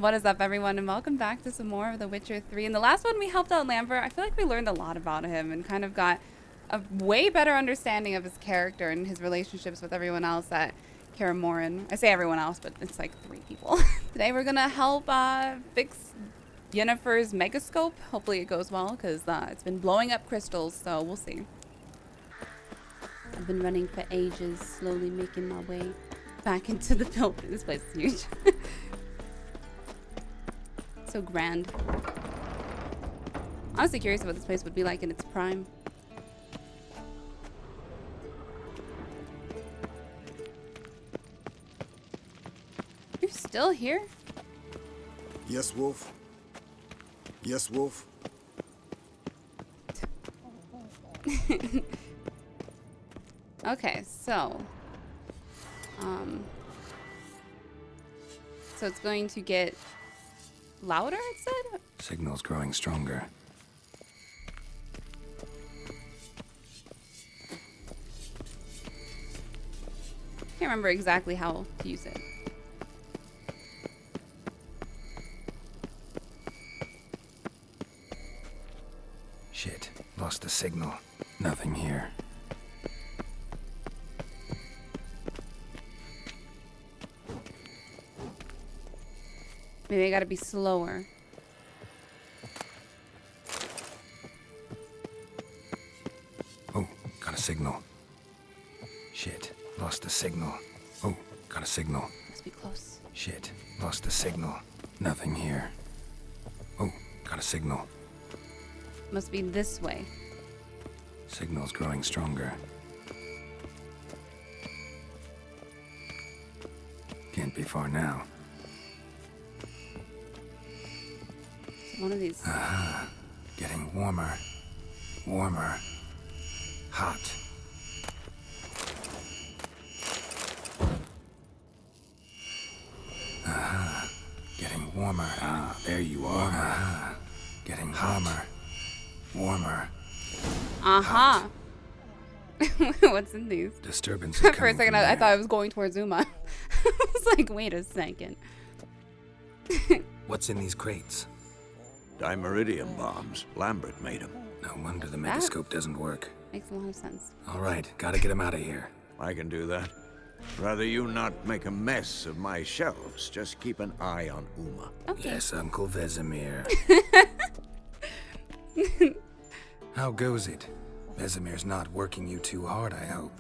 What is up, everyone, and welcome back to some more of The Witcher 3. In the last one, we helped out Lambert. I feel like we learned a lot about him and kind of got a way better understanding of his character and his relationships with everyone else at Kaer Morhen. I say everyone else, but it's like 3 people. Today, we're going to help fix Yennefer's megascope. Hopefully it goes well, because it's been blowing up crystals, so we'll see. I've been running for ages, slowly making my way back into the building. This place is huge. So grand. Honestly curious what this place would be like in its prime. You're still here? Yes, Wolf. Yes, Wolf. Okay, so it's going to get louder, it said? Signal's growing stronger. Can't remember exactly how to use it. Shit, lost the signal. Nothing here. Maybe I gotta be slower. Oh, got a signal. Shit, lost the signal. Oh, got a signal. Must be close. Shit, lost the signal. Nothing here. Oh, got a signal. Must be this way. Signal's growing stronger. Can't be far now. One of these. Getting warmer. Warmer. Hot. Getting warmer. Ah, there you are. Getting warmer. Warmer. Uh-huh. What's in these? Disturbance. For a second, I thought I was going towards Uma. I was like, wait a second. What's in these crates? Dimeridium bombs. Lambert made them. No wonder the megascope doesn't work. Makes a lot of sense. All right, gotta get him out of here. I can do that. Rather you not make a mess of my shelves. Just keep an eye on Uma. Okay. Yes, Uncle Vesemir. How goes it? Vesemir's not working you too hard, I hope.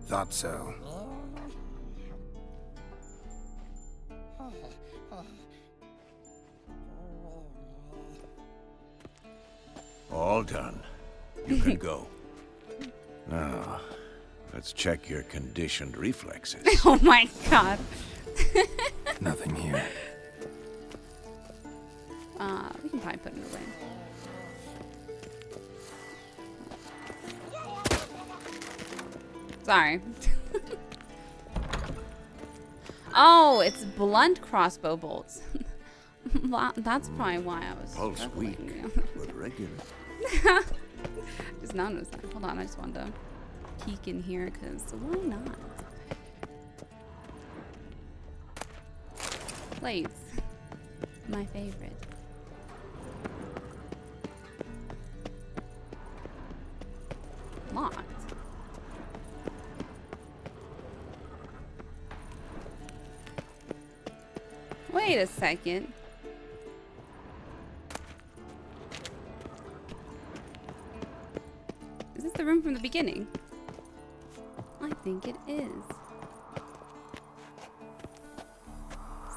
Thought so. All done. You can go. Now, let's check your conditioned reflexes. Oh my god. Nothing here. We can probably put it away. Sorry. Oh, it's blunt crossbow bolts. That's probably why I was Pulse struggling. weak, but regular. Just noticed that. Hold on, I just wanted to peek in here because why not? Blades. My favorite. Locked. Wait a second. Is this the room from the beginning? I think it is.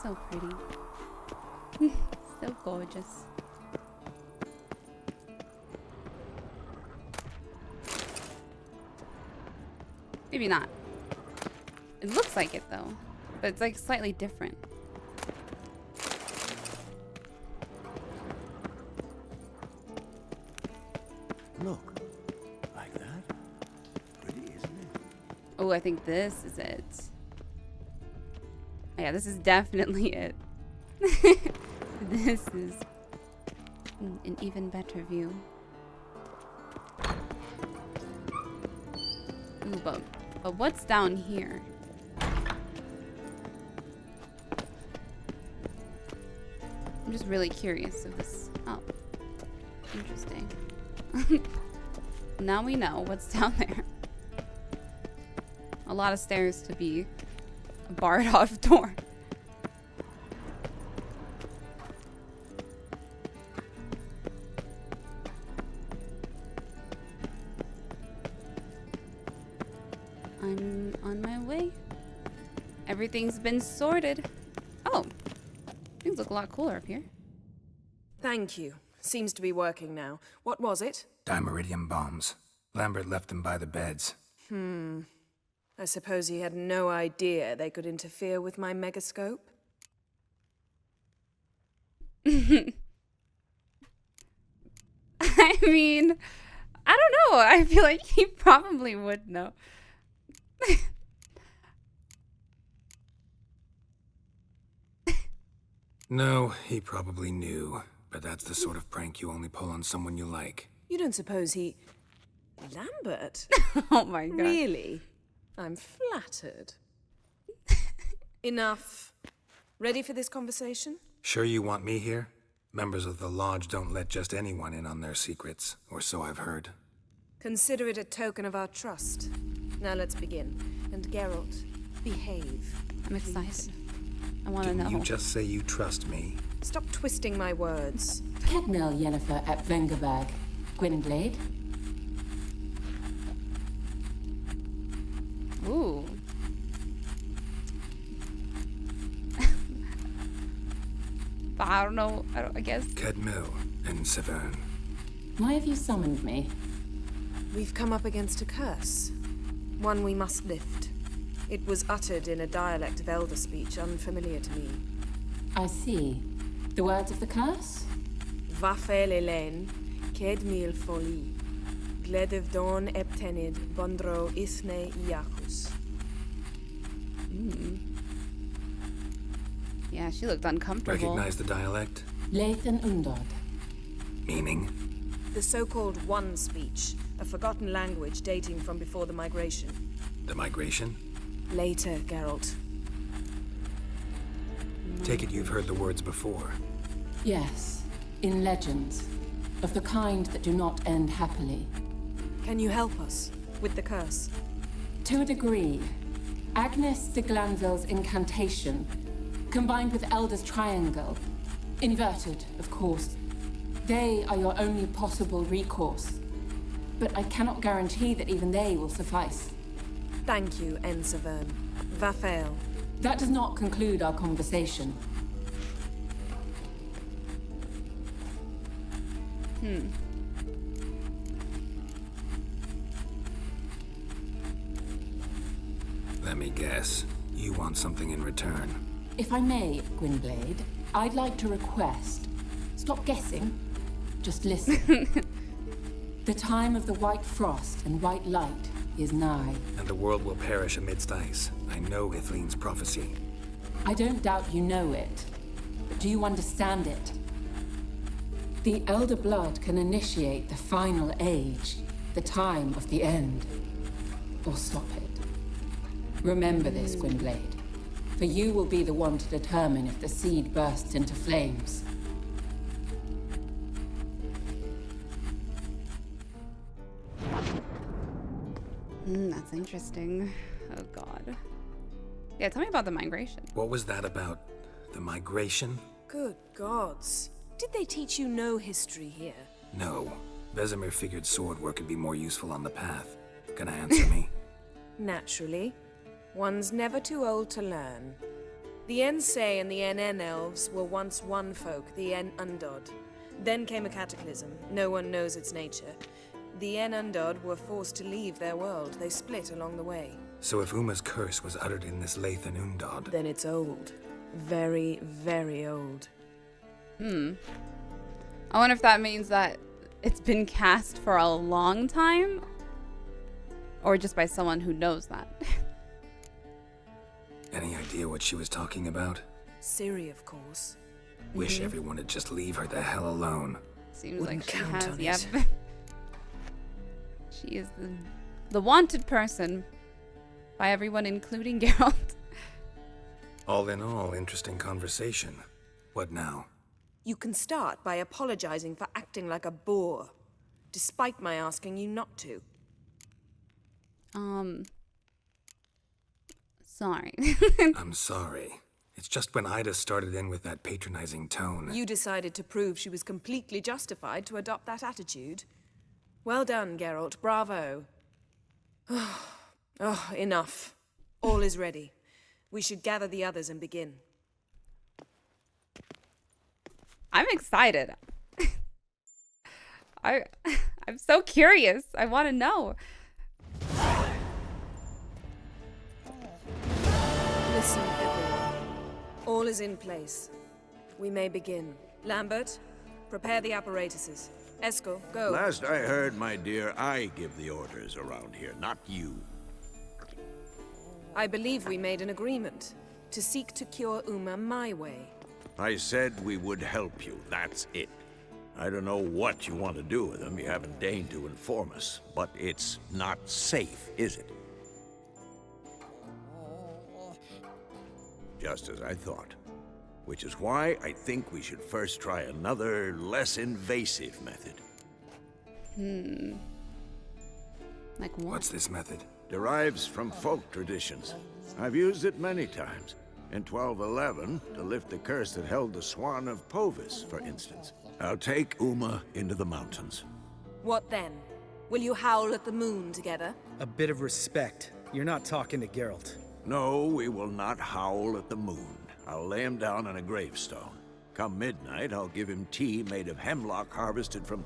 So pretty. So gorgeous. Maybe not. It looks like it though, but it's like slightly different. Look. Like that? Pretty, isn't it? Oh, I think this is it. Oh, yeah, this is definitely it. This is an even better view. Ooh, but what's down here? I'm just really curious if this... Oh. Interesting. Now we know what's down there. A lot of stairs to be a barred off door. I'm on my way. Everything's been sorted. Oh, things look a lot cooler up here. Thank you. Seems to be working now. What was it? Dimeridium bombs. Lambert left them by the beds. I suppose he had no idea they could interfere with my megascope? I mean, I don't know. I feel like he probably would know. No, he probably knew. But that's the sort of prank you only pull on someone you like. You don't suppose he... Lambert? Oh my god. Really? I'm flattered. Enough. Ready for this conversation? Sure you want me here? Members of the Lodge don't let just anyone in on their secrets, or so I've heard. Consider it a token of our trust. Now let's begin. And Geralt, behave. I'm excited. I want to know. Didn't you just say you trust me? Stop twisting my words. Kedmel Yennefer at Vengerberg. Gwynblade. Ooh. But I don't know. I guess. Kedmil and Severn. Why have you summoned me? We've come up against a curse. One we must lift. It was uttered in a dialect of Elder speech unfamiliar to me. I see. The words of the curse? Vafel Elen, Kedmil Foli, Gledev Don Eptenid, Bondro Isne Iakus. Yeah, she looked uncomfortable. Recognize the dialect? Lathan Undod. Meaning? The so-called One speech, a forgotten language dating from before the migration. The migration? Later, Geralt. Take it you've heard the words before. Yes, in legends. Of the kind that do not end happily. Can you help us with the curse? To a degree. Agnes de Glanville's incantation, combined with Elder's triangle, inverted, of course. They are your only possible recourse. But I cannot guarantee that even they will suffice. Thank you, Ensevern. Vafel. That does not conclude our conversation. Let me guess. You want something in return. If I may, Gwynblade, I'd like to request. Stop guessing. Just listen. The time of the white frost and white light is nigh. And the world will perish amidst ice. I know Ithleen's prophecy. I don't doubt you know it. But do you understand it? The Elder Blood can initiate the final age, the time of the end. Or stop it. Remember this, Gwynblade. For you will be the one to determine if the seed bursts into flames. That's interesting. Oh god. Yeah, tell me about the migration. What was that about? The migration? Good gods. Did they teach you no history here? No. Vesemir figured sword work could be more useful on the path. Gonna answer me? Naturally. One's never too old to learn. The Ensei and the NN elves were once one folk, the En Undod. Then came a cataclysm. No one knows its nature. The En Undod were forced to leave their world. They split along the way. So if Uma's curse was uttered in this Lathan Undod... Then it's old. Very, very old. I wonder if that means that it's been cast for a long time? Or just by someone who knows that? Any idea what she was talking about? Ciri, of course. Wish everyone would just leave her the hell alone. Seems Wouldn't like she count has, on yep. it. She is the wanted person by everyone, including Geralt. All in all, interesting conversation. What now? You can start by apologizing for acting like a boor, despite my asking you not to. Sorry. I'm sorry. It's just when Ida started in with that patronizing tone. You decided to prove she was completely justified to adopt that attitude. Well done, Geralt. Bravo. Oh, enough. All is ready. We should gather the others and begin. I'm excited. I'm so curious. I want to know. Listen, everyone. All is in place. We may begin. Lambert, prepare the apparatuses. Eskel, go. Last I heard, my dear, I give the orders around here, not you. I believe we made an agreement to seek to cure Uma my way. I said we would help you, that's it. I don't know what you want to do with them, you haven't deigned to inform us, but it's not safe, is it? Just as I thought. Which is why I think we should first try another, less invasive method. Like what? What's this method? Derives from folk traditions. I've used it many times. In 1211, to lift the curse that held the Swan of Povis, for instance. I'll take Uma into the mountains. What then? Will you howl at the moon together? A bit of respect. You're not talking to Geralt. No, we will not howl at the moon. I'll lay him down on a gravestone. Come midnight, I'll give him tea made of hemlock harvested from...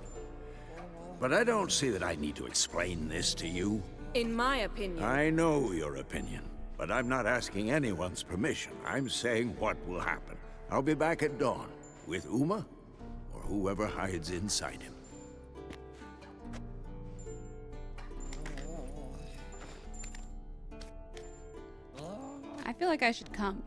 But I don't see that I need to explain this to you. In my opinion... I know your opinion, but I'm not asking anyone's permission. I'm saying what will happen. I'll be back at dawn, with Uma, or whoever hides inside him. I feel like I should come.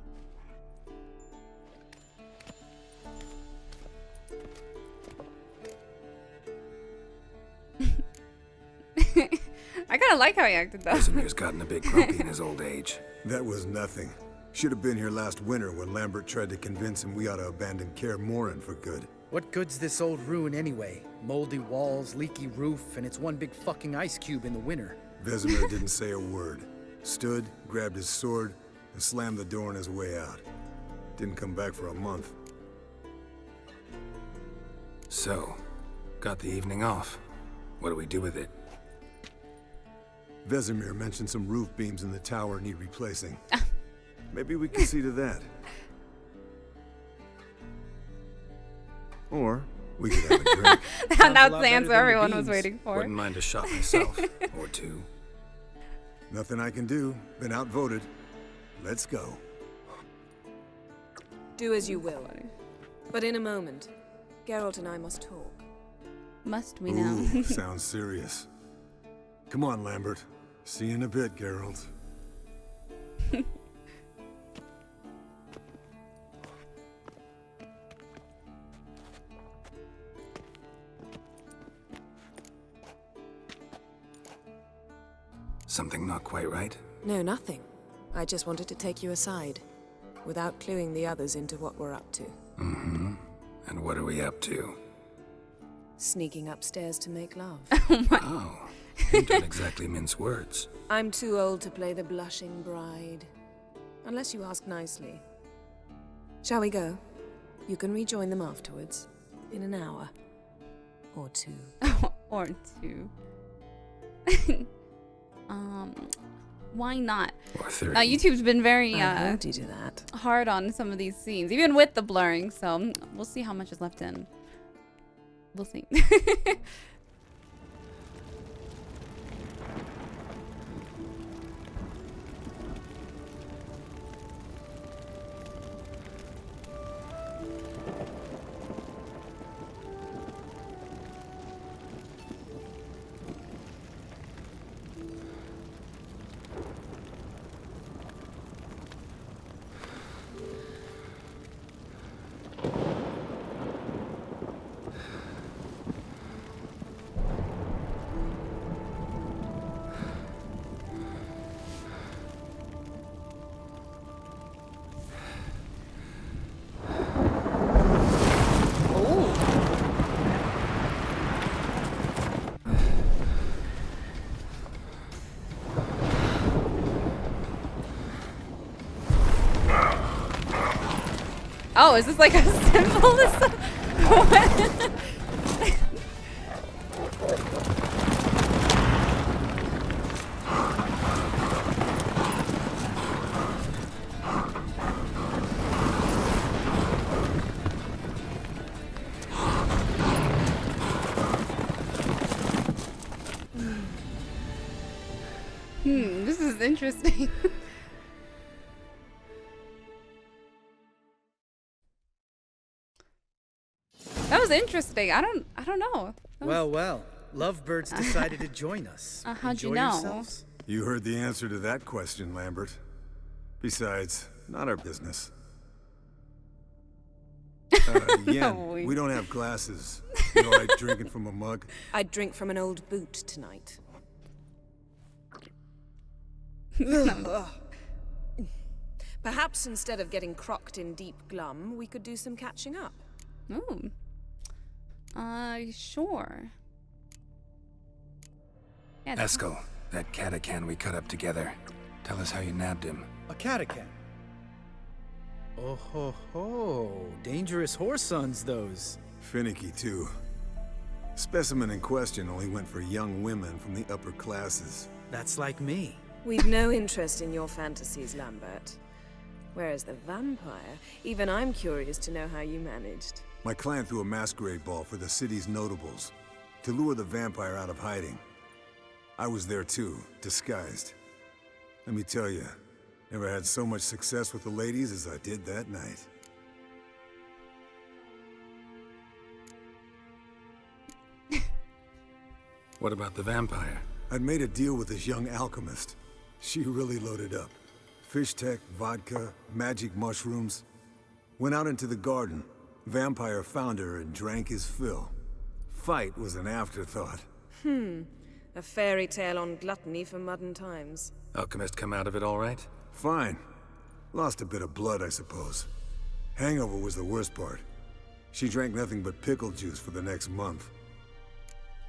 I kind of like how he acted though. Casimir's gotten a bit grumpy in his old age. That was nothing. Should have been here last winter when Lambert tried to convince him we ought to abandon Kaer Morhen for good. What good's this old ruin anyway? Moldy walls, leaky roof, and it's one big fucking ice cube in the winter. Vesemir didn't say a word. Stood, grabbed his sword, and slammed the door on his way out. Didn't come back for a month. So, got the evening off. What do we do with it? Vesemir mentioned some roof beams in the tower need replacing. Maybe we can see to that. Or we could have a drink. That's the answer everyone was waiting for. Wouldn't mind a shot myself, or two. Nothing I can do. Been outvoted. Let's go. Do as you will. But in a moment, Geralt and I must talk. Must we now? Ooh, sounds serious. Come on, Lambert. See you in a bit, Geralt. Something not quite right? No, nothing. I just wanted to take you aside, without cluing the others into what we're up to. Mm-hmm. And what are we up to? Sneaking upstairs to make love. Oh, you don't exactly mince words. I'm too old to play the blushing bride. Unless you ask nicely. Shall we go? You can rejoin them afterwards. In an hour. Or two. Or two. Why not? Or 30. YouTube's been very I heard you do that. hard on some of these scenes, even with the blurring, so we'll see how much is left in. We'll see. Oh, is this like a symbolism? What? This is interesting. That was interesting. I don't know. Well, lovebirds decided to join us. How'd you Enjoy know? yourselves? You heard the answer to that question, Lambert. Besides, not our business. Yen, we don't have glasses. You alright drinking from a mug? I'd drink from an old boot tonight. Perhaps instead of getting crocked in deep glum, we could do some catching up. Ooh. Sure. Yeah, Eskel, that catacan we cut up together. Tell us how you nabbed him. A catacan. Oh ho ho. Dangerous horse sons, those. Finicky, too. Specimen in question only went for young women from the upper classes. That's like me. We've no interest in your fantasies, Lambert. Whereas the vampire, even I'm curious to know how you managed. My clan threw a masquerade ball for the city's notables to lure the vampire out of hiding. I was there too, disguised. Let me tell you, never had so much success with the ladies as I did that night. What about the vampire? I'd made a deal with this young alchemist. She really loaded up. Fish tech, vodka, magic mushrooms. Went out into the garden. Vampire found her and drank his fill. Fight was an afterthought. A fairy tale on gluttony for modern times. Alchemist come out of it all right? Fine. Lost a bit of blood, I suppose. Hangover was the worst part. She drank nothing but pickle juice for the next month.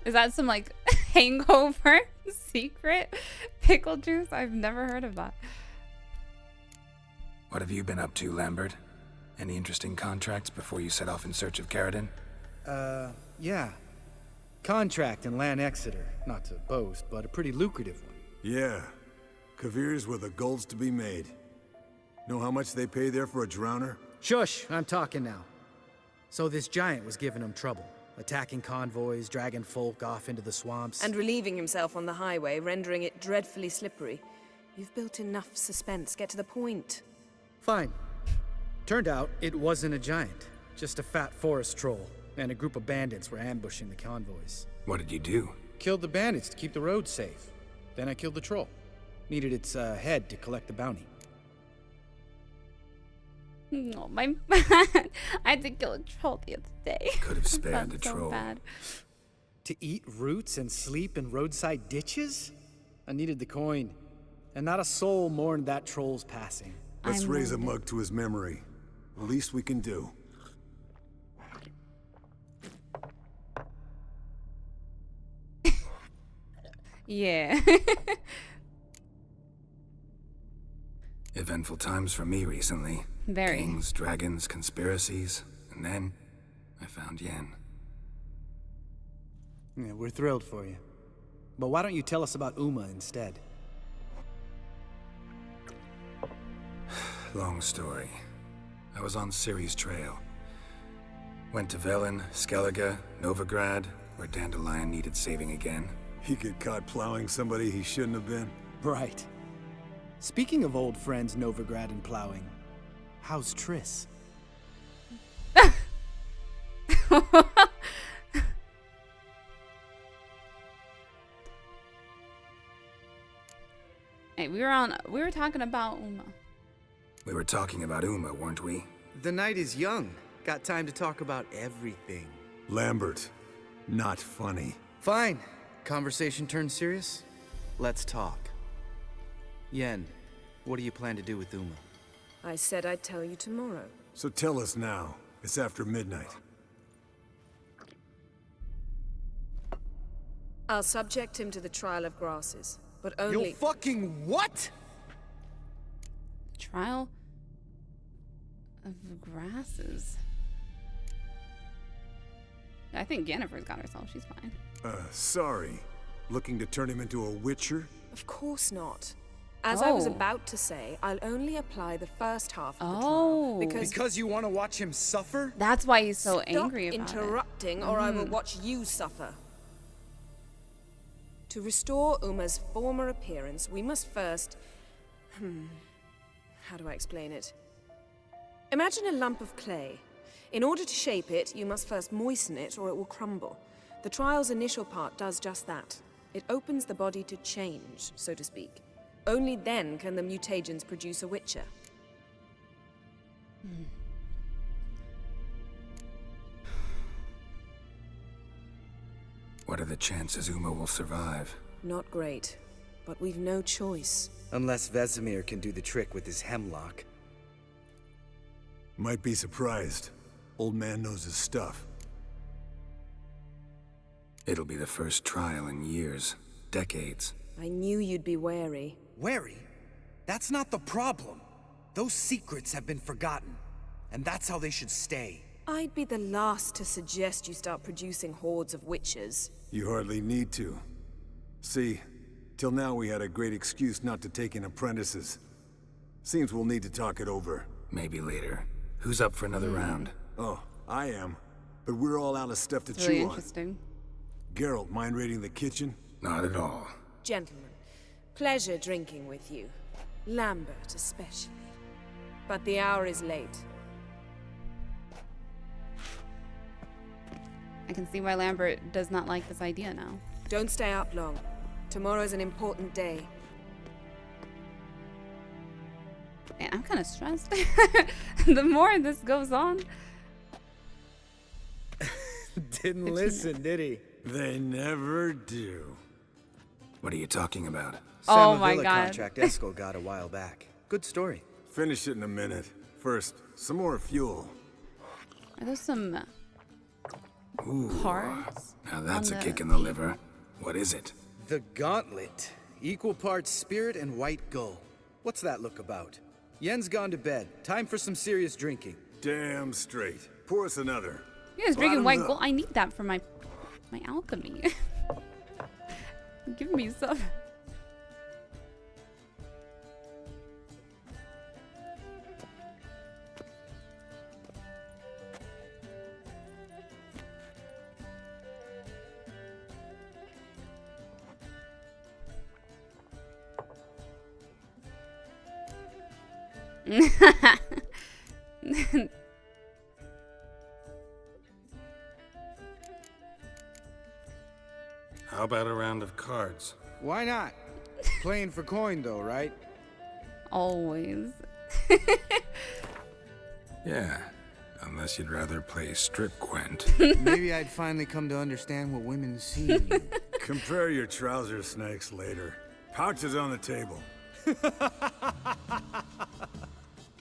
Is that some like hangover secret? Pickle juice? I've never heard of that. What have you been up to, Lambert? Any interesting contracts before you set off in search of Carradine? Yeah. Contract in Lan Exeter. Not to boast, but a pretty lucrative one. Yeah. Kavir's were the gold's to be made. Know how much they pay there for a drowner? Shush, I'm talking now. So this giant was giving him trouble. Attacking convoys, dragging folk off into the swamps. And relieving himself on the highway, rendering it dreadfully slippery. You've built enough suspense. Get to the point. Fine. Turned out it wasn't a giant. Just a fat forest troll. And a group of bandits were ambushing the convoys. What did you do? Killed the bandits to keep the roads safe. Then I killed the troll. Needed its head to collect the bounty. Oh, my man. I had to kill a troll the other day. Could have spared the That's so troll. bad. To eat roots and sleep in roadside ditches? I needed the coin. And not a soul mourned that troll's passing. Let's I'm raise a wounded. mug to his memory. The least we can do. Yeah. Eventful times for me recently. Very. Kings, dragons, conspiracies. And then, I found Yen. Yeah, we're thrilled for you. But why don't you tell us about Uma instead? Long story. I was on Ciri's trail. Went to Velen, Skellige, Novigrad, where Dandelion needed saving again. He get caught plowing somebody he shouldn't have been. Right. Speaking of old friends Novigrad and plowing, how's Triss? Hey, we were talking about Uma. We were talking about Uma, weren't we? The night is young. Got time to talk about everything. Lambert, not funny. Fine. Conversation turned serious? Let's talk. Yen, what do you plan to do with Uma? I said I'd tell you tomorrow. So tell us now. It's after midnight. I'll subject him to the trial of grasses, but only... You fucking what? Trial of grasses. I think Yennefer's got herself. She's fine. Sorry. Looking to turn him into a witcher? Of course not. As I was about to say, I'll only apply the first half of the Oh. trial. Because you want to watch him suffer? That's why he's so Stop angry about interrupting, or I will watch you suffer. To restore Uma's former appearance, we must first... How do I explain it? Imagine a lump of clay. In order to shape it, you must first moisten it, or it will crumble. The trial's initial part does just that. It opens the body to change, so to speak. Only then can the mutagens produce a witcher. What are the chances Uma will survive? Not great, but we've no choice. Unless Vesemir can do the trick with his hemlock. Might be surprised. Old man knows his stuff. It'll be the first trial in years, decades. I knew you'd be wary. Wary? That's not the problem. Those secrets have been forgotten, and that's how they should stay. I'd be the last to suggest you start producing hordes of witches. You hardly need to. See, till now we had a great excuse not to take in apprentices. Seems we'll need to talk it over. Maybe later. Who's up for another round? Oh, I am. But we're all out of stuff to It's really chew on. interesting. Geralt, mind raiding the kitchen? Not at all. Gentlemen, pleasure drinking with you. Lambert especially. But the hour is late. I can see why Lambert does not like this idea now. Don't stay up long. Tomorrow's an important day. Man, I'm kind of stressed. The more this goes on. Didn't listen, did he? They never do. What are you talking about? Oh my Samavilla God. contract Esco got a while back. Good story. Finish it in a minute. First, some more fuel. Are those some parts? Now that's a on the kick in the liver. What is it? The Gauntlet. Equal parts spirit and white gull. What's that look about? Yen's gone to bed. Time for some serious drinking. Damn straight. Pour us another. You guys drinking Bottoms white up. gold? I need that for my alchemy. Give me some. How about a round of cards? Why not? Playing for coin though, right? Always. Yeah, unless you'd rather play strip Quint. Maybe I'd finally come to understand what women see in you. Compare your trouser snakes later. Pouch is on the table.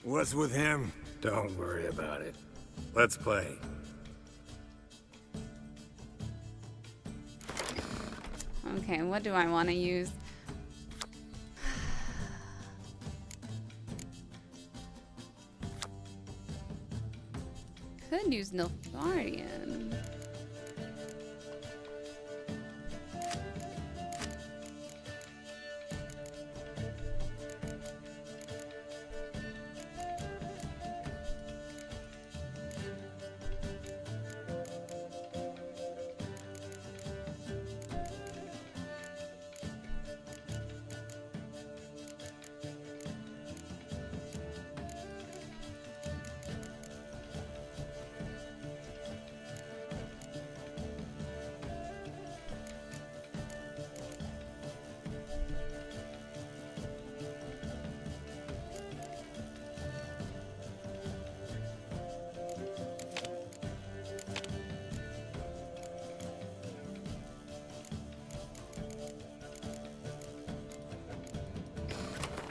What's with him? Don't worry about it. Let's play. Okay, what do I want to use? Could use Nilfgaardian.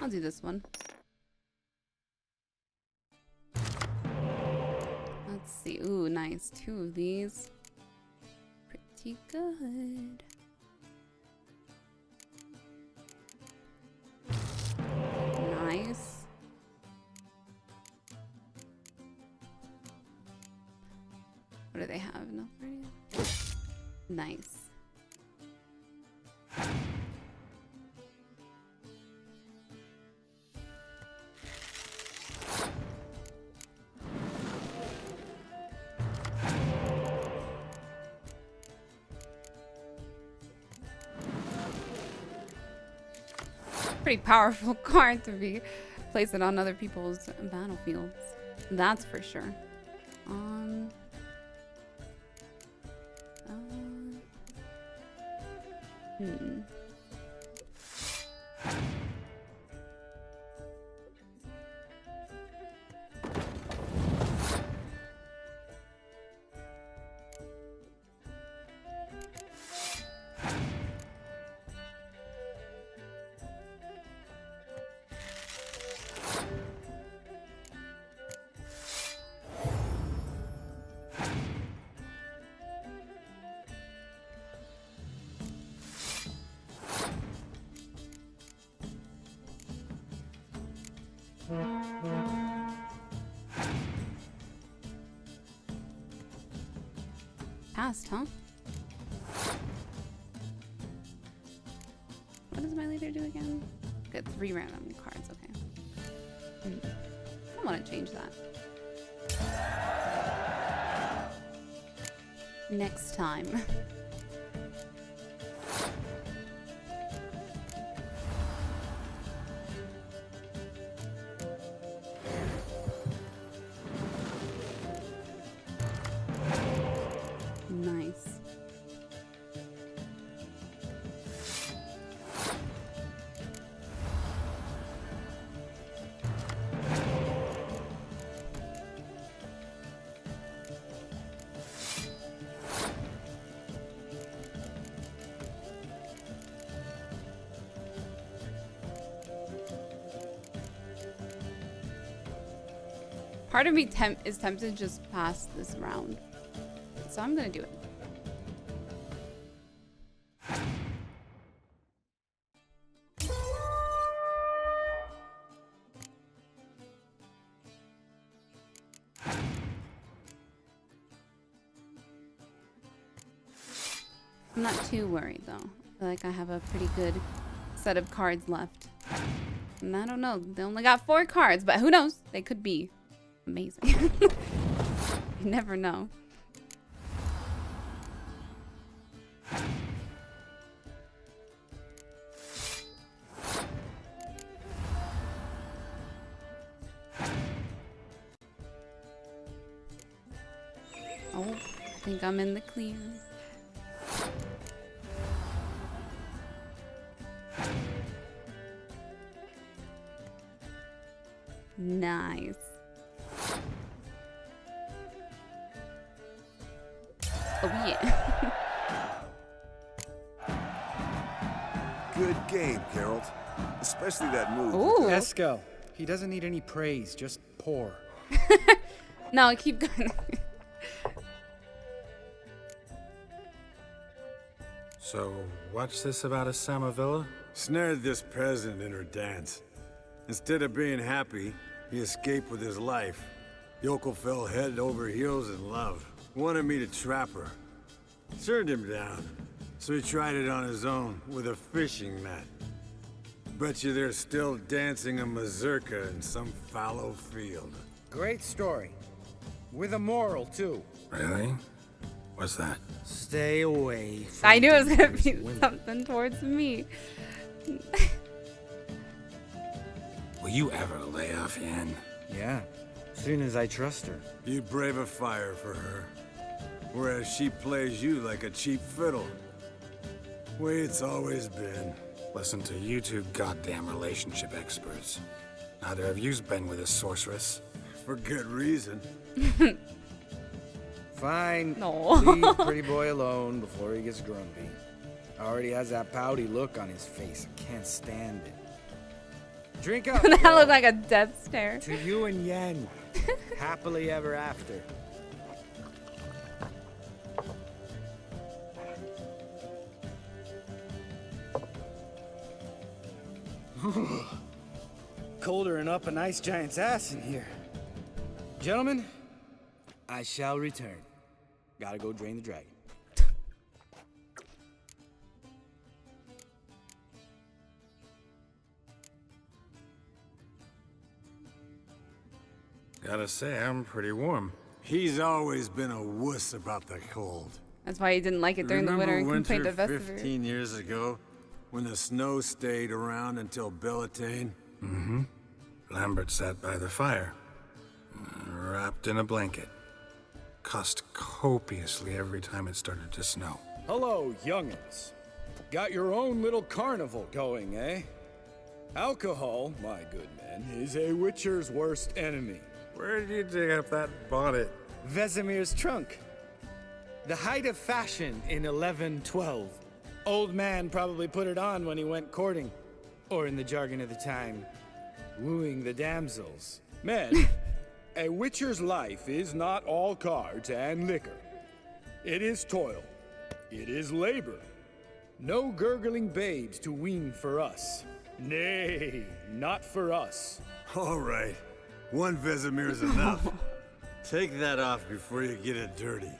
I'll do this one. Let's see. Ooh, nice. 2 of these. Pretty good. Nice. What do they have? No. Nice. Pretty powerful card to be placing on other people's battlefields. That's for sure. Passed, huh? What does my leader do again? Get 3 random cards, okay. I want to change that. Next time. Nice. Part of me is tempted to just pass this round. So I'm gonna do it. I'm not too worried though. I feel like I have a pretty good set of cards left. And I don't know, they only got 4 cards, but who knows? They could be amazing. You never know. Oh, I think I'm in the clear. Nice. Oh yeah. Good game, Carol. Especially that move. Ooh. Esco. He doesn't need any praise, just pour. No, keep going. So, what's this about a Samavilla? Snared this peasant in her dance. Instead of being happy, he escaped with his life. Yokel fell head over heels in love. Wanted me to trap her. Turned him down. So he tried it on his own with a fishing net. Bet you they're still dancing a mazurka in some fallow field. Great story. With a moral, too. Really? What's that? Stay away from I knew it was gonna be dangerous women. something towards me. Will you ever lay off Yen? Yeah, soon as I trust her. You brave a fire for her. Whereas she plays you like a cheap fiddle. Way it's always been. Listen to you two goddamn relationship experts. Neither of you's been with a sorceress. For good reason. Fine. No. Leave pretty boy alone before he gets grumpy. Already has that pouty look on his face. I can't stand it. Drink up. That girl. looked like a death stare. To you and Yen. Happily ever after. Colder than up an ice giant's ass in here. Gentlemen, I shall return. Gotta go drain the dragon. Gotta say, I'm pretty warm. He's always been a wuss about the cold. That's why he didn't like it during the winter and complained to winter Vesemir. 15 years ago, when the snow stayed around until Bellatane? Mm-hmm. Lambert sat by the fire, wrapped in a blanket. Cussed copiously every time it started to snow. Hello, youngins. Got your own little carnival going, eh? Alcohol, my good men, is a witcher's worst enemy. Where did you dig up that bonnet? Vesemir's trunk. The height of fashion in 1112. Old man probably put it on when he went courting. Or in the jargon of the time, wooing the damsels. Men, a witcher's life is not all cards and liquor. It is toil. It is labor. No gurgling babes to wean for us. Nay, not for us. All right. One Vesemir is enough. Take that off before you get it dirty.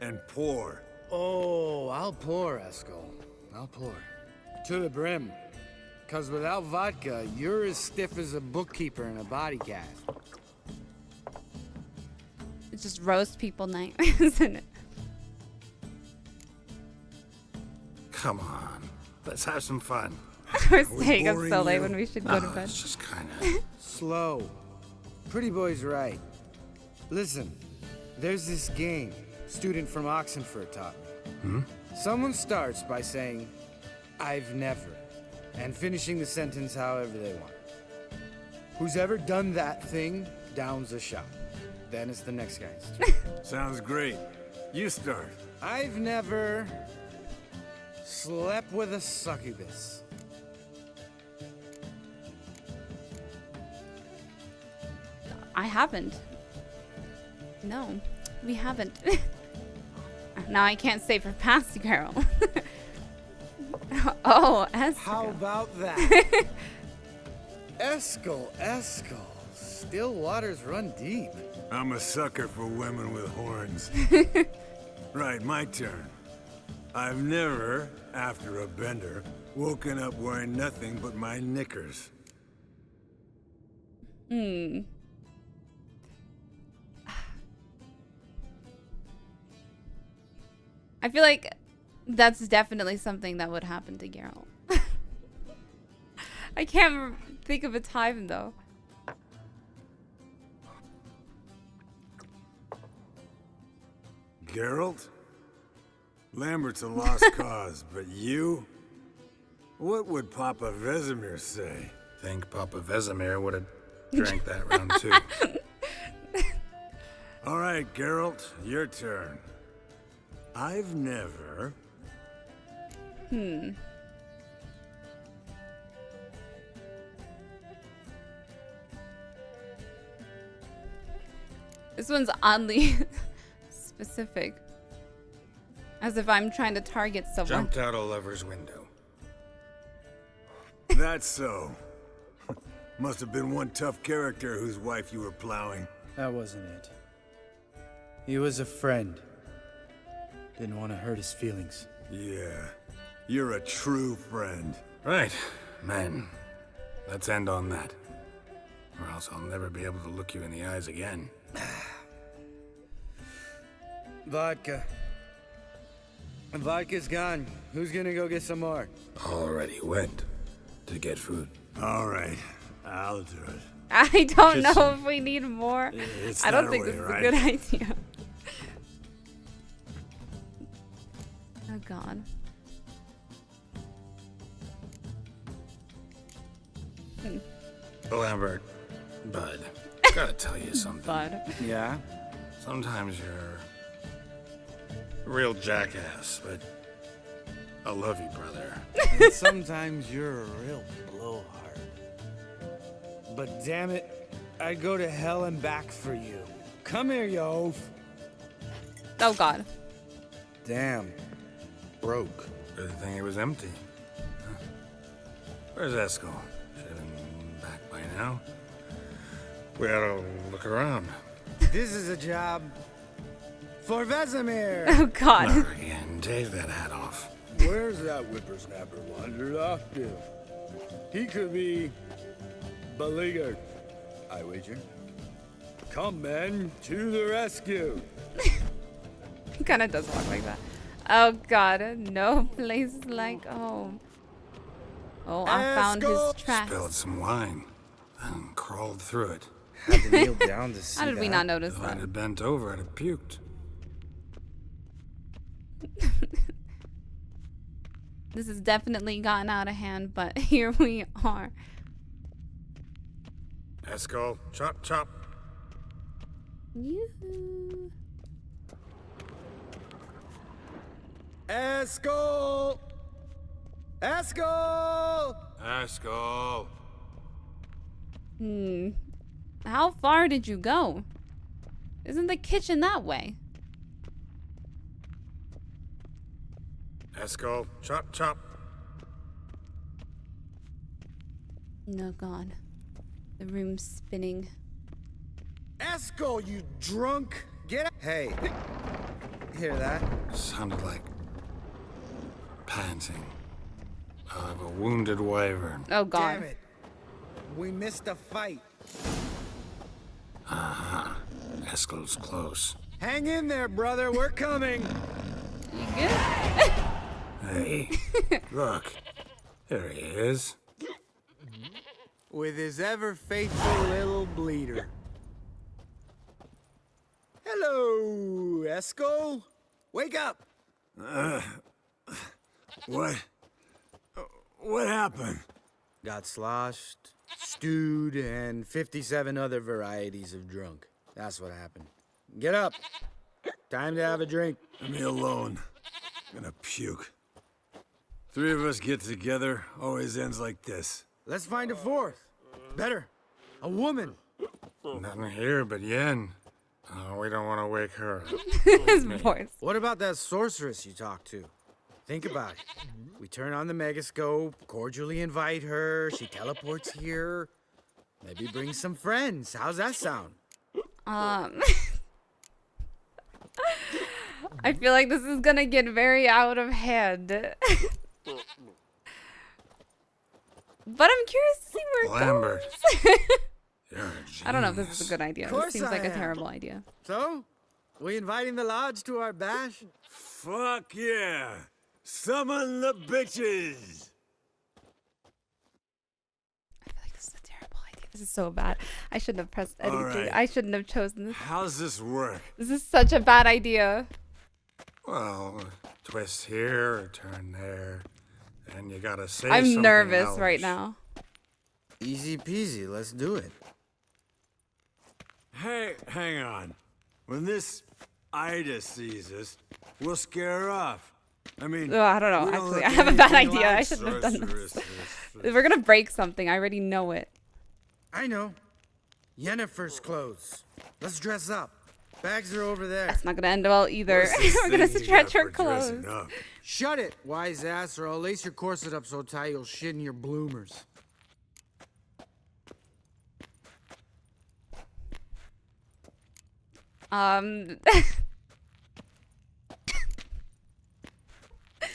And pour. Oh, I'll pour, Eskel. I'll pour. To the brim. 'Cause without vodka, you're as stiff as a bookkeeper in a body cast. It's just roast people night, isn't it? Come on, let's have some fun. We're staying up so boring late you? when we should go to bed. It's just kinda... Slow. Pretty boy's right. Listen, there's this game student from Oxenford taught me. Someone starts by saying, I've never, and finishing the sentence however they want. Who's ever done that thing downs a shot. Then it's the next guy's turn. Sounds great. You start. I've never slept with a succubus. I haven't. No, we haven't. Now I can't say for past girl. Oh, Eskel. How about that? Eskel. Still waters run deep. I'm a sucker for women with horns. Right, my turn. I've never, after a bender, woken up wearing nothing but my knickers. I feel like that's definitely something that would happen to Geralt. I can't think of a time though. Geralt? Lambert's a lost cause, but you? What would Papa Vesemir say? Think Papa Vesemir would have drank that round too. All right, Geralt, your turn. I've never... This one's oddly specific. As if I'm trying to target someone. Jumped out a lover's window. That's so. Must have been one tough character whose wife you were plowing. That wasn't it. He was a friend. Didn't want to hurt his feelings. Yeah, you're a true friend. Right, man. Let's end on that. Or else I'll never be able to look you in the eyes again. Vodka. Vodka's gone. Who's gonna go get some more? Already went to get food. All right, I'll do it. I don't know if we need more. It's I don't that think way, this is right? a good idea. Oh god. Lambert, bud, gotta tell you something. Bud. Yeah? Sometimes you're a real jackass, but I love you, brother. And sometimes you're a real blowhard. But damn it, I'd go to hell and back for you. Come here, you oaf. Oh god. Damn. Broke. Good thing it was empty. Huh. Where's Eskel? Should have been back by now. We ought to look around. This is a job For Vesemir! Oh God. Marion, take that hat off. Where's that whippersnapper wandered off to? He could be beleaguered, I wager. Come, men, to the rescue! He kind of does walk like that. Oh God, no place like home. Oh, I found his tracks. Spilled some wine and crawled through it. Had to kneel down to see How did we not notice If I'd that? have bent over, I'd have puked. This has definitely gotten out of hand, but here we are. Esco, chop, chop. Yoo-hoo. Escol! Escol! Esco. How far did you go? Isn't the kitchen that way? Esco, chop, chop. No, God. The room's spinning. Escol, you drunk! Get up! Hey, hear that? Sounded like panting of a wounded wyvern. Oh, God. Damn it. We missed a fight. Esco's close. Hang in there, brother. We're coming. You good? Hey, look. There he is. With his ever faithful little bleeder. Hello, Escol. Wake up. What happened? Got sloshed, stewed, and 57 other varieties of drunk. That's what happened. Get up. Time to have a drink. Leave me alone. I'm gonna puke. Three of us get together, always ends like this. Let's find a fourth. Better. A woman. Nothing here but Yen. Oh, we don't want to wake her up. His voice. What about that sorceress you talked to? Think about it. We turn on the megascope, cordially invite her, she teleports here. Maybe bring some friends. How's that sound? I feel like this is gonna get very out of hand. But I'm curious to see where it Lambert. goes. You're a genius. I don't know if this is a good idea. This Course seems I like a am. terrible idea. So, we inviting the lodge to our bash? Fuck yeah! Summon the bitches! I feel like this is a terrible idea. This is so bad. I shouldn't have pressed anything. right. I shouldn't have chosen this. How's this work? This is such a bad idea. Well, twist here or turn there. And you gotta say I'm something nervous else. right now. Easy peasy, let's do it. Hey, hang on. When this Ida sees us, we'll scare her off. I mean, Oh, I don't know. we Actually, look I have a bad anything idea. like I shouldn't have done this. sorceresses. We're gonna break something. I already know it. I know. Yennefer's clothes. Let's dress up. Bags are over there. It's not gonna end well either. What's this We're gonna thing you stretch got her for dressing clothes. up? Shut it, wise ass, or I'll lace your corset up so tight you'll shit in your bloomers.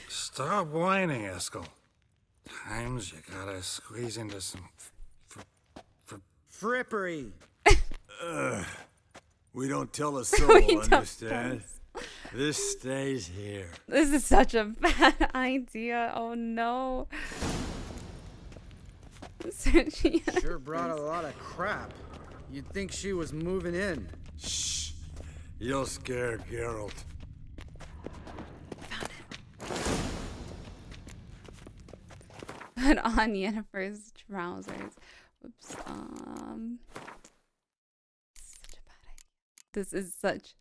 Stop whining, Eskel. Times you gotta squeeze into some Frippery. We don't tell a soul, We don't understand? This stays here. This is such a bad idea. Oh no. Sure brought a lot of crap. You'd think she was moving in. Shh. You'll scare Geralt. Put on Yennefer's trousers. Whoops. Such a bad idea. This is such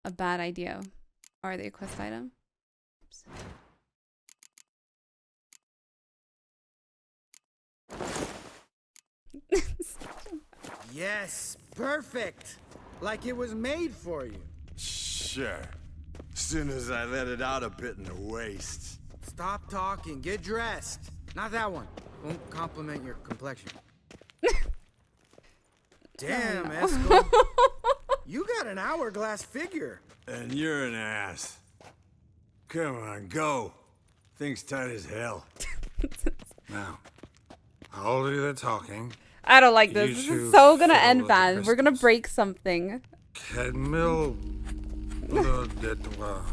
a bad idea. Are they a quest item? Oops. Yes, perfect. Like it was made for you. Sure. Soon as I let it out a bit in the waist. Stop talking, get dressed. Not that one. Won't compliment your complexion. Damn, no. Eskel. You got an hourglass figure. And you're an ass. Come on, go. Thing's tight as hell. Now, I'll do the talking. I don't like this. You This two is so gonna follow end the bad. We're gonna crystals. break something. Kedmil Blodetwa.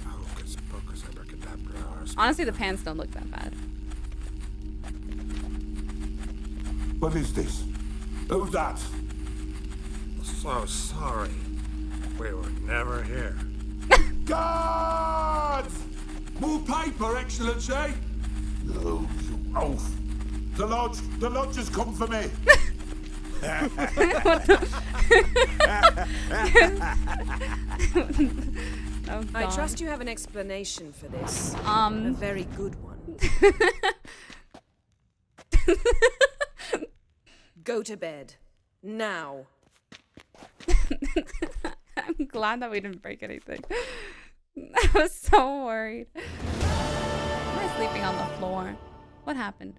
Hocus pocus abracadabra. Honestly, the pants don't look that bad. What is this? Who's that? So sorry. We were never here. Guards! More paper, Excellency! No, you oaf. The lodge has come for me. Oh, I God. trust you have an explanation for this. A Um, very good one. Go to bed. Now. I'm glad that we didn't break anything. I was so worried. Am I sleeping on the floor? What happened?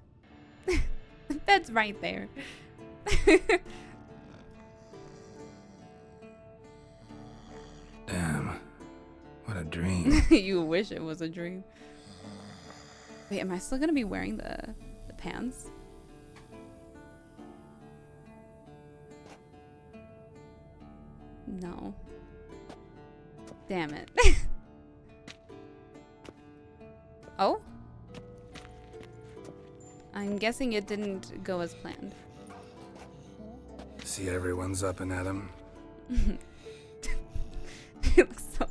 The bed's right there. Damn. What a dream. You wish it was a dream. Wait, am I still gonna be wearing the pants? No. Damn it. Oh? I'm guessing it didn't go as planned. See, everyone's up and at 'em. He looks so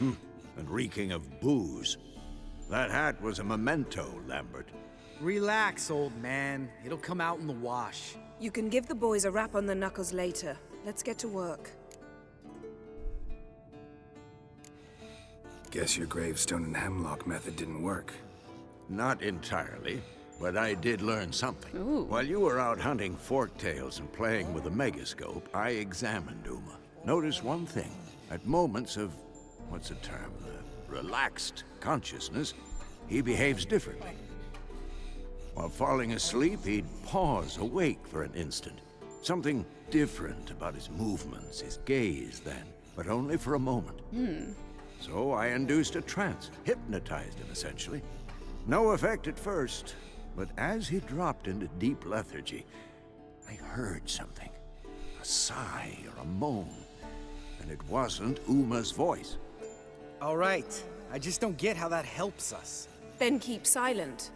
annoyed. And reeking of booze. That hat was a memento, Lambert. Relax, old man. It'll come out in the wash. You can give the boys a rap on the knuckles later. Let's get to work. Guess your gravestone and hemlock method didn't work. Not entirely, but I did learn something. Ooh. While you were out hunting forktails and playing with a megascope, I examined Uma. Noticed one thing. At moments of, what's the term, relaxed consciousness, he behaves differently. While falling asleep, he'd pause awake for an instant. Something different about his movements, his gaze then, but only for a moment. So I induced a trance, hypnotized him essentially. No effect at first, but as he dropped into deep lethargy, I heard something. A sigh or a moan. And it wasn't Uma's voice. All right. I just don't get how that helps us. Then keep silent.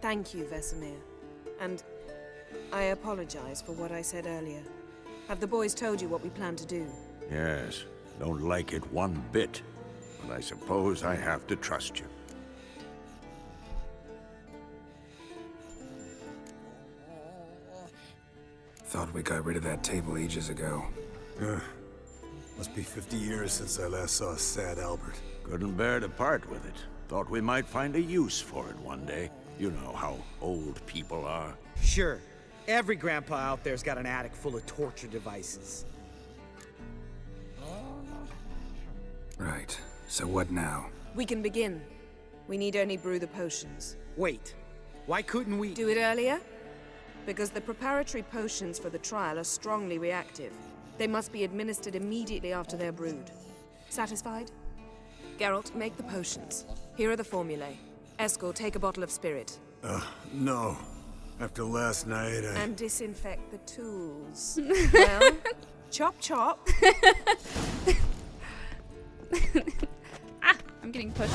Thank you, Vesemir. And I apologize for what I said earlier. Have the boys told you what we plan to do? Yes, don't like it one bit. But I suppose I have to trust you. Thought we got rid of that table ages ago. Must be 50 years since I last saw sad Albert. Couldn't bear to part with it. Thought we might find a use for it one day. You know how old people are. Sure. Every grandpa out there's got an attic full of torture devices. Right. So what now? We can begin. We need only brew the potions. Wait. Why couldn't we... Do it earlier? Because the preparatory potions for the trial are strongly reactive. They must be administered immediately after they're brewed. Satisfied? Geralt, make the potions. Here are the formulae. Eskel, take a bottle of spirit. No. After last night, And disinfect the tools. Well, chop chop. I'm getting pushed.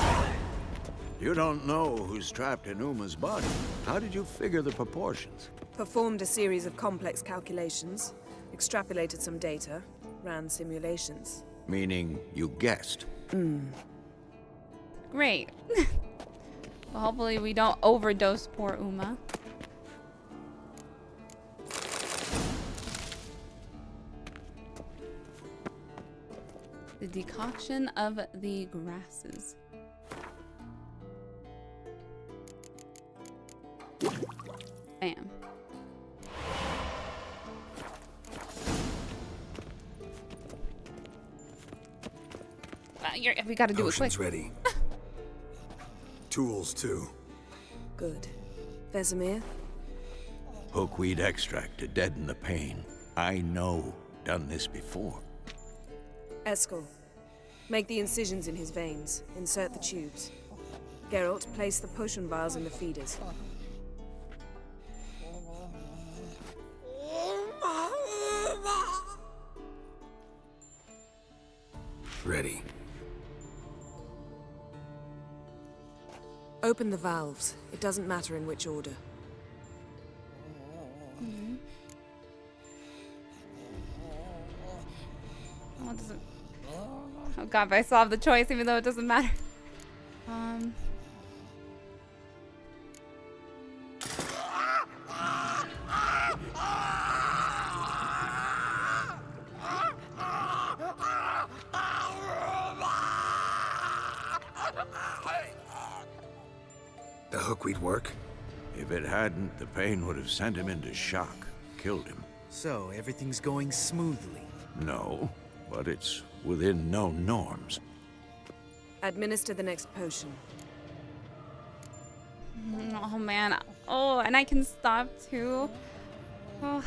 You don't know who's trapped in Uma's body. How did you figure the proportions? Performed a series of complex calculations. Extrapolated some data. Ran simulations. Meaning you guessed. Great. Well, hopefully we don't overdose poor Uma. The decoction of the grasses. Bam. We gotta do it quick. Potion's ready. tools too. Good. Vesemir? Hookweed extract to deaden the pain. I know. Done this before. Eskel, make the incisions in his veins. Insert the tubes. Geralt, place the potion vials in the feeders. Ready. Open the valves. It doesn't matter in which order. Oh, does it... Oh god, but I still have the choice even though it doesn't matter. The hookweed work? If it hadn't, the pain would have sent him into shock, killed him. So, everything's going smoothly. No, but it's within known norms. Administer the next potion. Oh man. Oh, and I can stop too. Oh.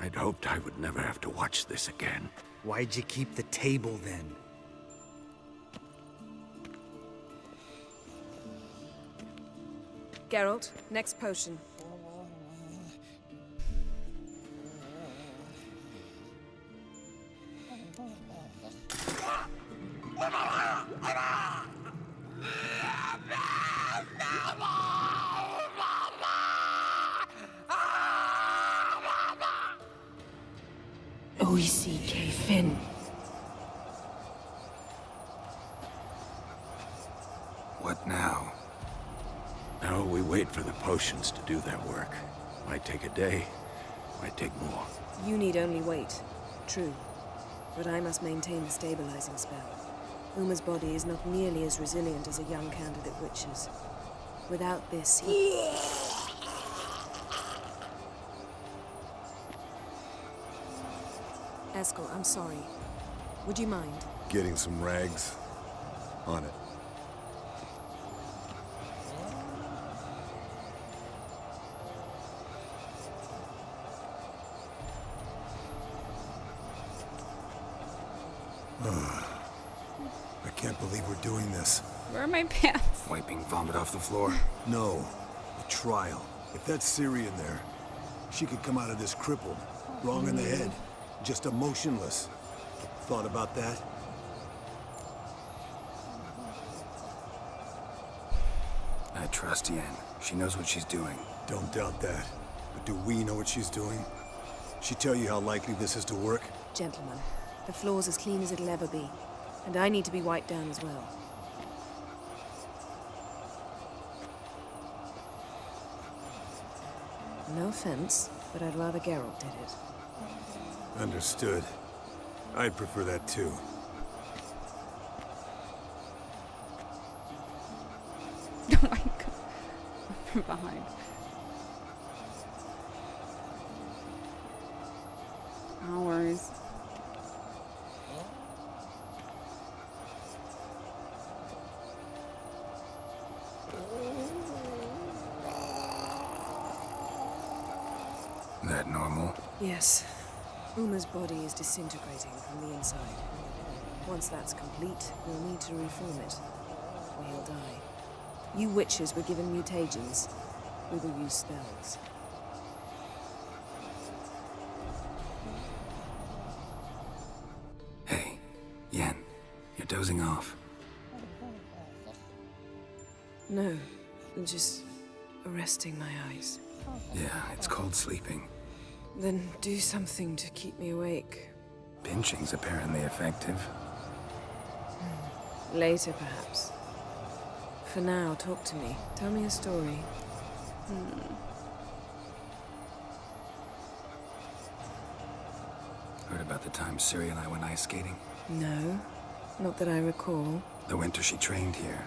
I'd hoped I would never have to watch this again. Why'd you keep the table then? Geralt, next potion. O-E-C-K Finn. What now? Now we wait for the potions to do their work. Might take a day, might take more. You need only wait. True. But I must maintain the stabilizing spell. Uma's body is not nearly as resilient as a young candidate witch's. Without this, he... Eskel, I'm sorry. Would you mind? Getting some rags. On it. I can't believe we're doing this. Where are my pants? Wiping vomit off the floor? No, a trial. If that's Syrian there, she could come out of this crippled, wrong in the head, just emotionless. Thought about that? I trust Yen. She knows what she's doing. Don't doubt that. But do we know what she's doing? She tell you how likely this is to work? Gentlemen, the floor's as clean as it'll ever be. And I need to be wiped down as well. No offense, but I'd rather Geralt did it. Understood. I'd prefer that too. Oh my god. From behind. Hours. That normal? Yes. Uma's body is disintegrating from the inside. Once that's complete, we'll need to reform it, or he'll die. You witches were given mutagens. We will use spells. Hey, Yen, you're dozing off. No, just arresting my eyes. Yeah, it's called sleeping. Then do something to keep me awake. Pinching's apparently effective. Later, perhaps. For now, talk to me. Tell me a story. Heard about the time Ciri and I went ice skating? No, not that I recall. The winter she trained here.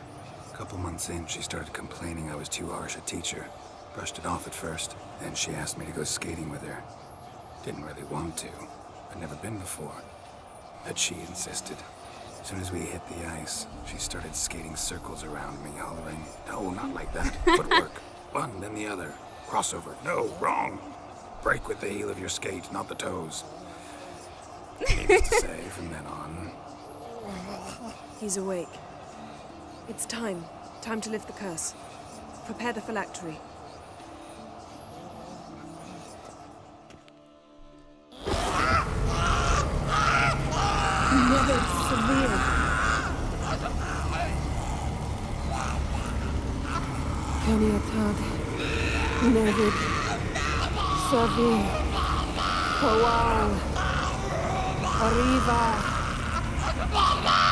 A couple months in, she started complaining I was too harsh a teacher. Brushed it off at first, then she asked me to go skating with her. Didn't really want to. I'd never been before. But she insisted. As soon as we hit the ice, she started skating circles around me, hollering, "No, not like that. Footwork. One, then the other. Crossover. No, wrong. Break with the heel of your skate, not the toes." Needless to say, from then on... He's awake. It's time. Time to lift the curse. Prepare the phylactery. Never severe. Kaniatad. Nevid. Severe. Kowal. Arriva.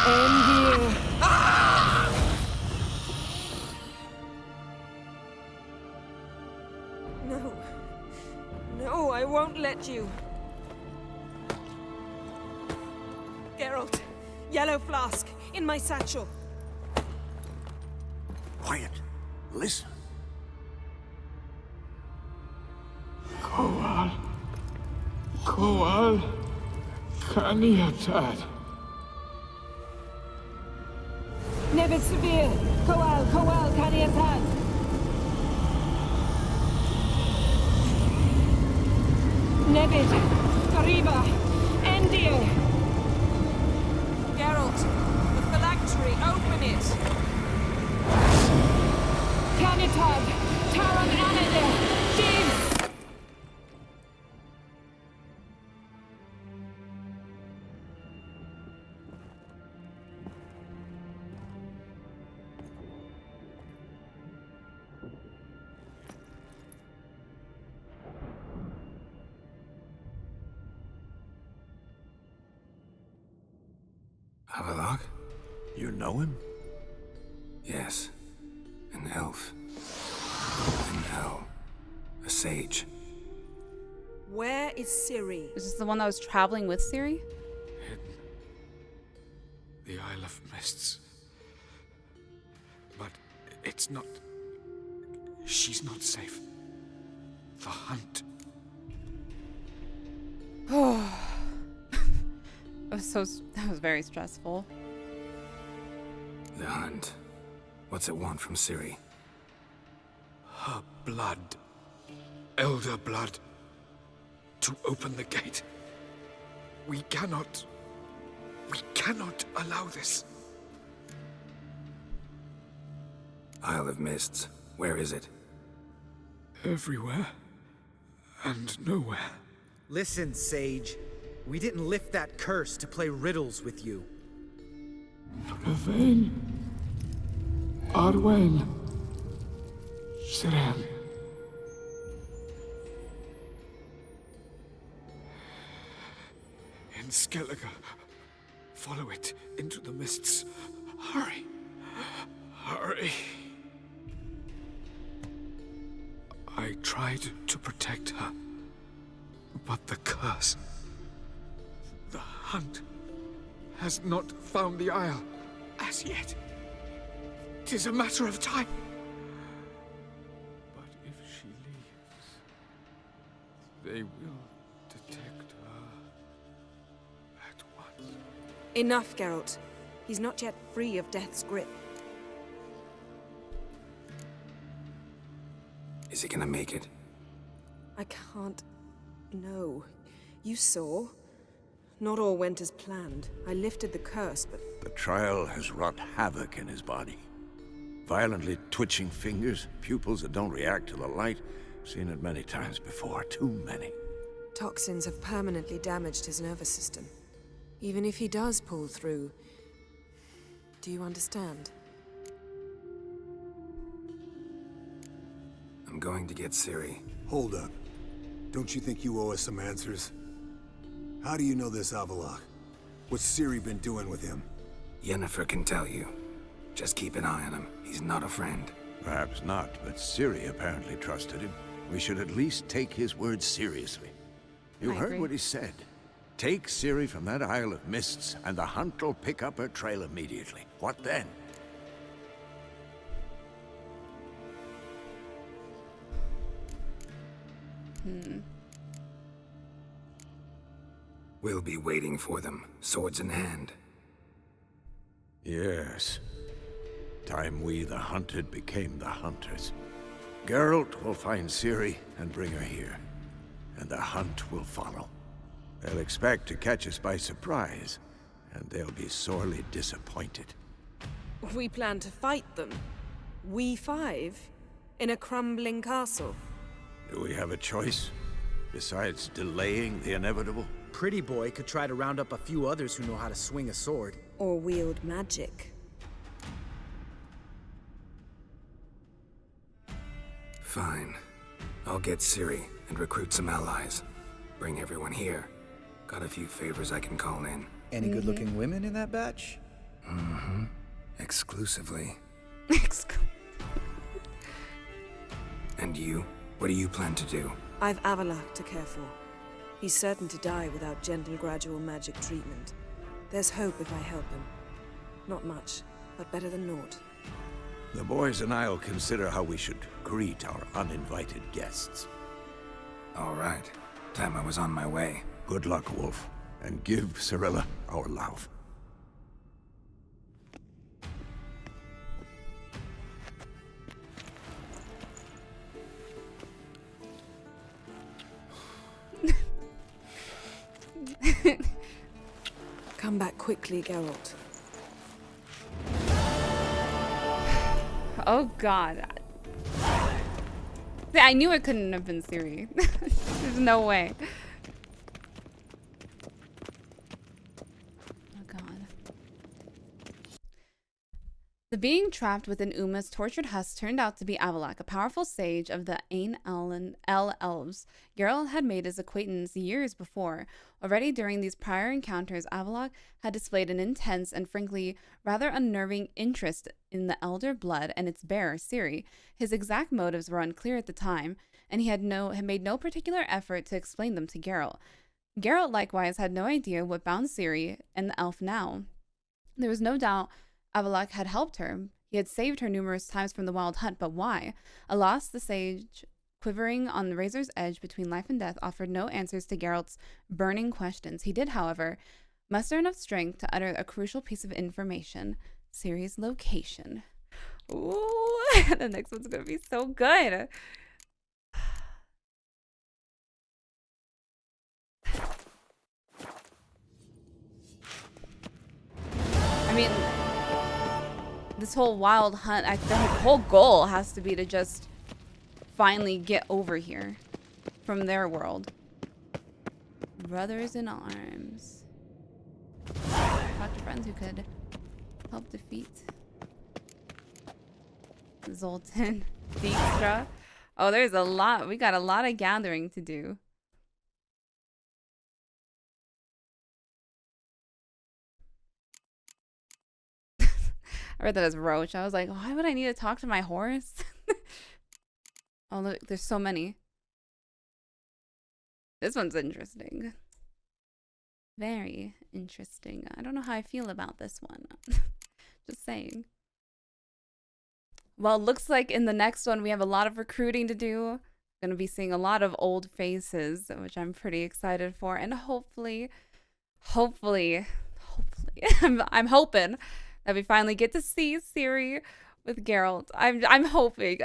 Endir. No. No, I won't let you. Geralt, yellow flask, in my satchel. Quiet. Listen. Kowal. Kowal. Kaniatad. Nevid Severe. Kowal, Kowal, Kaniatad. Nevid. Arriba. Endir. Geralt, the phylactery, open it. Canitad, Taran Anadir, Jeeves! Havelock? You know him? Yes. An elf. An owl. A sage. Where is Ciri? Is this the one that was traveling with Ciri? Hidden. The Isle of Mists. But it's not... She's not safe. The hunt. That was very stressful. The hunt. What's it want from Ciri? Her blood. Elder blood. To open the gate. We cannot allow this. Isle of Mists. Where is it? Everywhere. And nowhere. Listen, Sage. We didn't lift that curse to play riddles with you. Yvain. Arwen. Siren. In Skellige. Follow it into the mists. Hurry. Hurry. I tried to protect her. But the curse... The hunt has not found the Isle as yet. 'Tis a matter of time. But if she leaves, they will detect her at once. Enough, Geralt. He's not yet free of death's grip. Is he gonna make it? I can't... No. You saw? Not all went as planned. I lifted the curse, but... The trial has wrought havoc in his body. Violently twitching fingers, pupils that don't react to the light. Seen it many times before, too many. Toxins have permanently damaged his nervous system. Even if he does pull through... Do you understand? I'm going to get Ciri. Hold up. Don't you think you owe us some answers? How do you know this Avallac'h? What's Ciri been doing with him? Yennefer can tell you. Just keep an eye on him. He's not a friend. Perhaps not, but Ciri apparently trusted him. We should at least take his words seriously. You I heard agree. what he said. Take Ciri from that Isle of Mists, and the hunt will pick up her trail immediately. What then? We'll be waiting for them, swords in hand. Yes. Time we, the hunted, became the hunters. Geralt will find Ciri and bring her here, and the hunt will follow. They'll expect to catch us by surprise, and they'll be sorely disappointed. We plan to fight them. We five? In a crumbling castle? Do we have a choice, besides delaying the inevitable? Pretty Boy could try to round up a few others who know how to swing a sword. Or wield magic? Fine. I'll get Ciri and recruit some allies. Bring everyone here. Got a few favors I can call in. Any good-looking women in that batch? Mm-hmm. Exclusively. And you? What do you plan to do? I've Avalak to care for. He's certain to die without gentle, gradual magic treatment. There's hope if I help him. Not much, but better than naught. The boys and I'll consider how we should greet our uninvited guests. All right. Time I was on my way. Good luck, Wolf, and give Cirilla our love. Come back quickly, Geralt. Oh god. I knew it couldn't have been Ciri. There's no way. Oh god. The being trapped within Uma's tortured husk turned out to be Avalak, a powerful sage of the Ain Elves. Geralt had made his acquaintance years before. Already during these prior encounters, Avalak had displayed an intense and frankly rather unnerving interest in the elder blood and its bearer, Ciri. His exact motives were unclear at the time, and he had made no particular effort to explain them to Geralt. Geralt likewise had no idea what bound Ciri and the elf now. There was no doubt Avalak had helped her. He had saved her numerous times from the wild hunt, but why? Alas, the sage, quivering on the razor's edge between life and death, offered no answers to Geralt's burning questions. He did, however, muster enough strength to utter a crucial piece of information: Ciri's location. Ooh, the next one's gonna be so good. I mean, this whole wild hunt, the whole goal has to be to just finally get over here from their world. Brothers in arms. Talk to friends who could help defeat Zoltan. Dijkstra. Oh, there's a lot. We got a lot of gathering to do. I read that as Roach. I was like, why would I need to talk to my horse? Oh, look, there's so many. This one's interesting. Very interesting. I don't know how I feel about this one. Just saying. Well, looks like in the next one we have a lot of recruiting to do. Going to be seeing a lot of old faces, which I'm pretty excited for. And hopefully, I'm hoping that we finally get to see Ciri with Geralt. I'm hoping.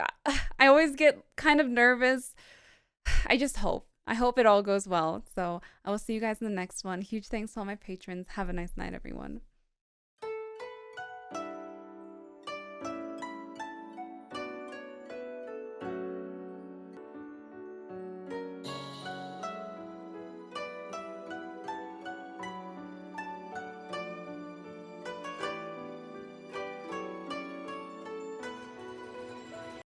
I always get kind of nervous. I just hope. I hope it all goes well. So I will see you guys in the next one. Huge thanks to all my patrons. Have a nice night, everyone.